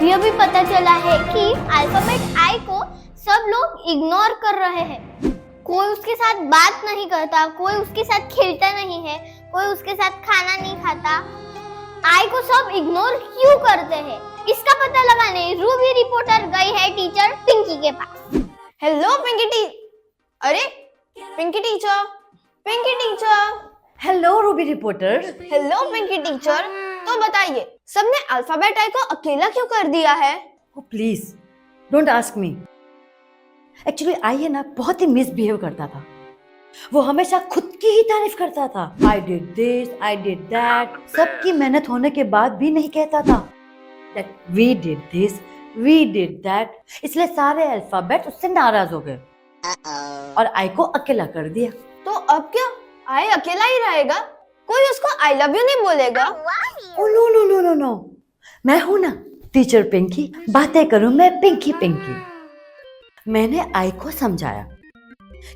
अभी अभी पता चला है कि अल्फाबेट आई को सब लोग इग्नोर कर रहे हैं। कोई उसके साथ बात नहीं करता, कोई उसके साथ खेलता नहीं है, कोई उसके साथ खाना नहीं खाता। आई को सब इग्नोर क्यों करते हैं, इसका पता लगाने रूबी रिपोर्टर गई है टीचर पिंकी के पास। हेलो पिंकी अरे Pinky teacher, Pinky teacher. Hello Ruby reporter. Hello Pinky teacher, तो बताइए सबने अल्फाबेट आई को अकेला क्यों कर दिया है? Oh please don't ask me. Actually I है ना बहुत ही मिसबिहेव करता था। वो हमेशा खुद की ही तारीफ करता था। I did this, I did that. सबकी मेहनत होने के बाद भी नहीं कहता था that we did this, we did that. इसलिए सारे अल्फाबेट उससे नाराज हो गए और आई को अकेला कर दिया। तो अब क्या आई अकेला ही रहेगा? कोई उसको आई लव यू नहीं बोलेगा? Oh no no no no no, मैं हूं ना टीचर पिंकी, बातें करूं मैं पिंकी पिंकी। मैंने आई को समझाया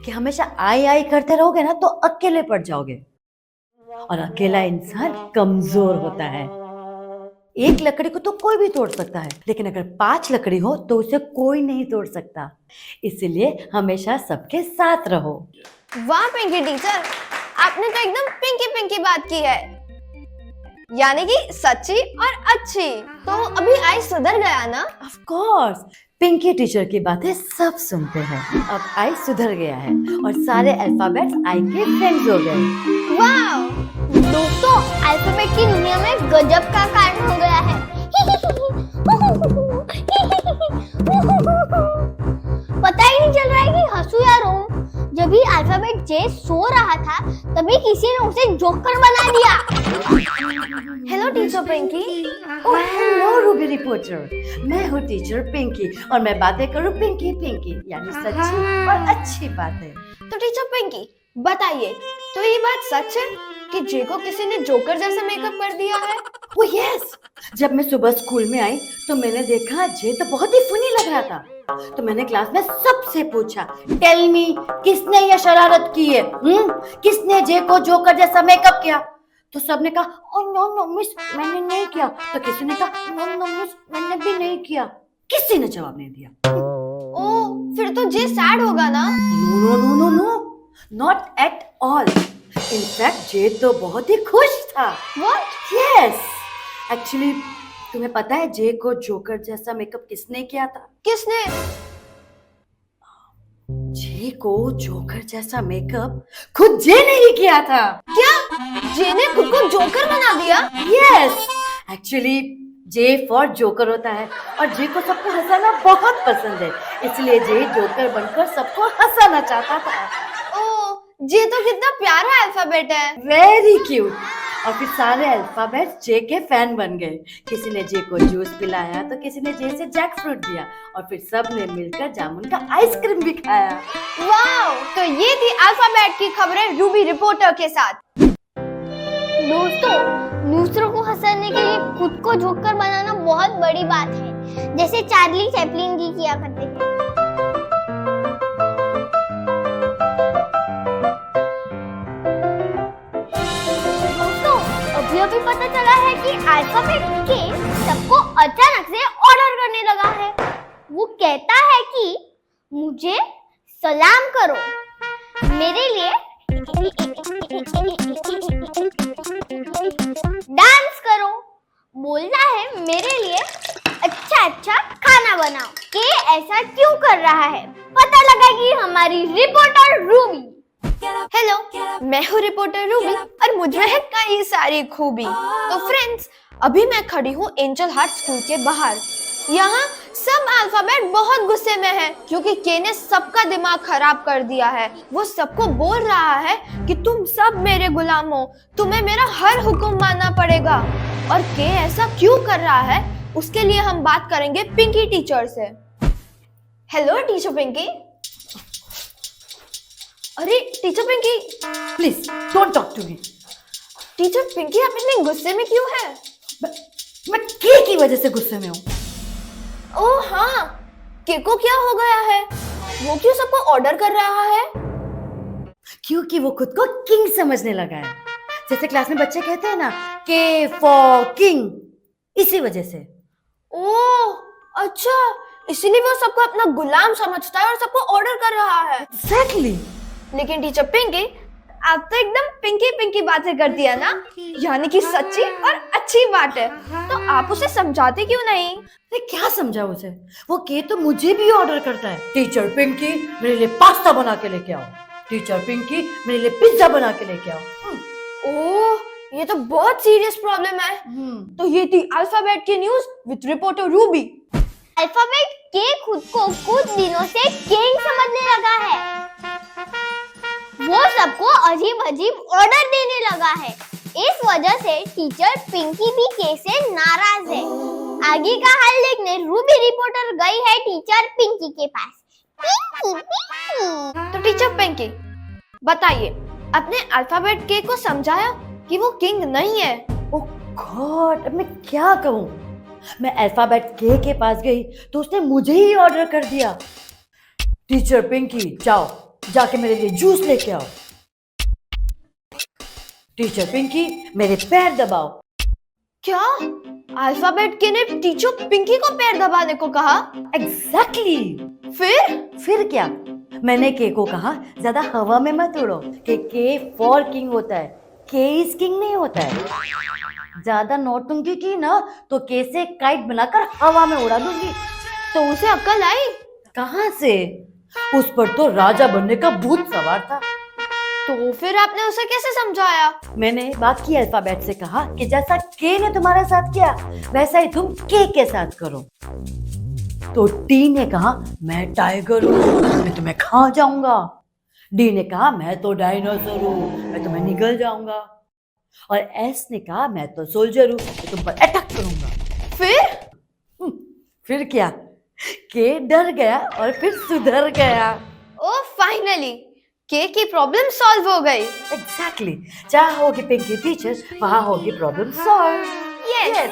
कि हमेशा आई आई करते रहोगे ना तो अकेले पड़ जाओगे और अकेला इंसान कमजोर होता है। एक लकड़ी को तो कोई भी तोड़ सकता है, लेकिन अगर 5 लकड़ी हो तो उसे कोई नहीं तोड़ सकता। इसलिए हमेशा सबके साथ रहो। वाह पिंकी टीचर, आपने तो एकदम पिंकी पिंकी बात की है, यानी कि सच्ची और अच्छी। तो अभी आई सुधर गया ना? ऑफ कोर्स, पिंकी टीचर की बातें सब सुनते हैं। अब आई सुधर गया है और सारे अल्फाबेट्स आई के फ्रेंड्स हो गए। वाओ दोस्तों, अल्फाबेट की दुनिया में गजब का कांड हो गया है। पता ही नहीं चल रहा है कि हंसू या रोऊं। जब भी अल्फाबेट जे सो रहा था तभी किसी ने उसे जोकर बना दिया। Hello teacher Pinky. Oh hello Ruby reporter, मैं हूँ टीचर पिंकी और मैं बातें करूँ पिंकी पिंकी, यानी सच्ची और अच्छी बातें। तो टीचर पिंकी बताइए, तो ये बात सच है कि जे को किसी ने जोकर जैसा मेकअप कर दिया है? ओह यस, जब मैं सुबह स्कूल में आई तो मैंने देखा जे तो बहुत ही फनी लग रहा था। तो मैंने क्लास में सबसे पूछा, टेल मी किसने ये शरारत की है? किसने जे को जोकर जैसा मेकअप किया? तो सबने कहा ओह नो नो मिस, मैंने नहीं किया। तो किसी ने कहा नो नो मिस, मैंने भी नहीं किया। किसी ने जवाब नहीं दिया। ओह, फिर तो जे सैड होगा ना? No no no no no, not at all. In fact जे तो बहुत ही खुश था। व्हाट? यस, एक्चुअली तुम्हें पता है जे को जोकर जैसा मेकअप किसने किया था? किसने? जे को जोकर जैसा मेकअप खुद जे ने ही किया था। क्या जे ने खुद को जोकर बना दिया? Yes, actually J for joker होता है और जे को सबको हंसाना बहुत पसंद है, इसलिए जे जोकर बनकर सबको हंसाना चाहता था। ओह, जे तो कितना प्यारा अल्फाबेट है। Very cute. और फिर सारे अल्फाबेट जे के फैन बन गए। किसी ने जे को जूस पिलाया तो किसी ने जे से जैक फ्रूट दिया और फिर सब ने मिलकर जामुन का आइसक्रीम भी खाया। वाओ, तो ये थी अल्फाबेट की खबरें रूबी रिपोर्टर के साथ। दोस्तों, दूसरों को हंसाने के लिए खुद को जोकर बनाना बहुत बड़ी बात है, जैसे चार्ली चैपलिन जी किया करते थे। दोस्तों, अभी अभी पता चला है कि अल्फाबेट के सबको अचानक से ऑर्डर करने लगा है। वो कहता है कि मुझे सलाम करो, मेरे लिए डांस करो, बोलना है मेरे लिए अच्छा अच्छा खाना बनाओ। के ऐसा क्यों कर रहा है, पता लगाएगी हमारी रिपोर्टर रूबी। हेलो, मैं हूँ रिपोर्टर रूबी और मुझ में है कई सारी खूबी। तो फ्रेंड्स, अभी मैं खड़ी हूँ एंजल हार्ट स्कूल के बाहर। यहाँ सब अल्फाबेट बहुत गुस्से में है क्योंकि के ने सबका दिमाग खराब कर दिया है। वो सबको बोल रहा है कि तुम सब मेरे गुलाम हो, तुम्हें मेरा हर हुक्म मानना पड़ेगा। और के ऐसा क्यों कर रहा है, उसके लिए हम बात करेंगे पिंकी टीचर से। Hello teacher Pinky. अरे teacher Pinky, please don't talk to me. Teacher Pinky, आप इतने गुस्से में क्यों हैं? मैं के की वजह से गुस्से में हूँ। ओह हाँ, के को क्या हो गया है? वो क्यों सबको ऑर्डर कर रहा है? क्योंकि वो खुद को किंग समझने लगा है। जैसे क्लास में बच्चे कहते हैं ना, के फॉर किंग, इसी वजह से। ओह, अच्छा, इसीलिए वो सबको अपना गुलाम समझता है और सबको ऑर्डर कर रहा है। एग्जैक्टली। लेकिन टीचर पिंकी, आप तो एकदम पिंकी पिंकी बातें करती है ना, यानी कि सच्ची और अच्छी बात है। तो आप उसे समझाते क्यों नहीं? अरे क्या समझा उसे? वो के तो मुझे भी ऑर्डर करता है, टीचर पिंकी मेरे लिए पास्ता बना के लेके आओ, टीचर पिंकी मेरे लिए पिज्जा बना के लेके आओ। ओह, ये तो बहुत सीरियस प्रॉब्लम है। तो ये थी अल्फाबेट की news with reporter Ruby. Alphabet के खुद को कुछ दिनों से किंग समझने लगा है। वो सबको अजीब अजीब ऑर्डर देने लगा है। इस वजह से टीचर पिंकी भी के से नाराज है। आगे का हाल देखने रूबी रिपोर्टर गई है टीचर पिंकी के पास। पिंकी पिंकी। तो टीचर पिंकी, बताइए, अपने अल्फाबेट के को समझाया कि वो किंग नहीं है? ओह गॉड, अब मैं क्या कहूँ? मैं अल्फाबेट के पास गई तो उसने मुझे ही ऑर्डर कर दिया। टीचर पिंकी जाओ, जाके मेरे लिए जूस लेके आओ। टीचर पिंकी मेरे पैर दबाओ। क्या अल्फाबेट के ने टीचर पिंकी को पैर दबाने को कहा? एग्जैक्टली। फिर क्या? मैंने के को कहा ज्यादा हवा में मत उड़ो, के फॉर किंग होता है, के इज किंग नहीं होता है। ज्यादा नौटंकी की ना तो के से काइट बनाकर हवा में उड़ा दूंगी। तो उसे अक्ल आई? कहाँ से? उस पर तो राजा बनने का भूत सवार था। तो फिर आपने उसे कैसे समझाया? मैंने बाकी अल्फाबेट से कहा कि जैसा के ने तुम्हारे साथ किया वैसा ही तुम के साथ करो। तो टी ने कहा मैं टाइगर हूँ, मैं तुम्हें खा जाऊंगा। डी ने कहा मैं तो डायनासोर हूँ, मैं तुम्हें निगल जाऊंगा। और एस ने कहा मैं तो सोल्जर हूँ, मैं तुम पर अटैक करूंगा। फिर क्या? के डर गया और फिर सुधर गया। ओह, फाइनली के की प्रॉब्लम सॉल्व हो गई। एग्जैक्टली। जहाँ होगी पिंकी टीचर वहाँ होगी प्रॉब्लम सॉल्व। यस।